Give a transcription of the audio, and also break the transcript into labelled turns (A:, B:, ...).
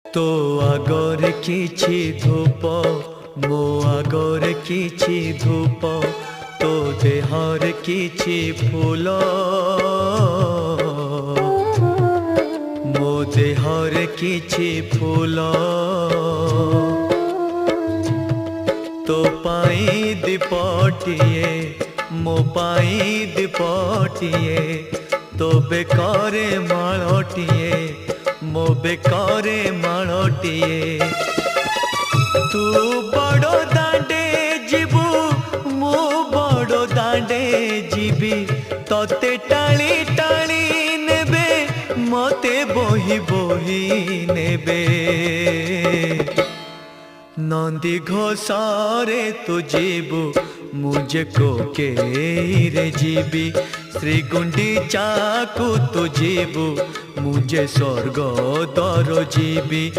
A: तो आगरे किछि धूप मो आगरे किछि धूप तो देहर किछि फूल मो देहर किछि फूल तो पाई दीपटिए मो पाई दीपटिए तो बेकारे माळटिए मो बेकारे माळटिए तू बड़ो दांडे जीवु मो बड़ो दांडे जीवी तोते टाणी टाणी नेबे मते बोही बोही नेबे नंदी घोषारे तू जीवु मुझे को के रे जीवी श्री गुंडीचा को तू जीवु मुझे स्वर्ग दर जीवी।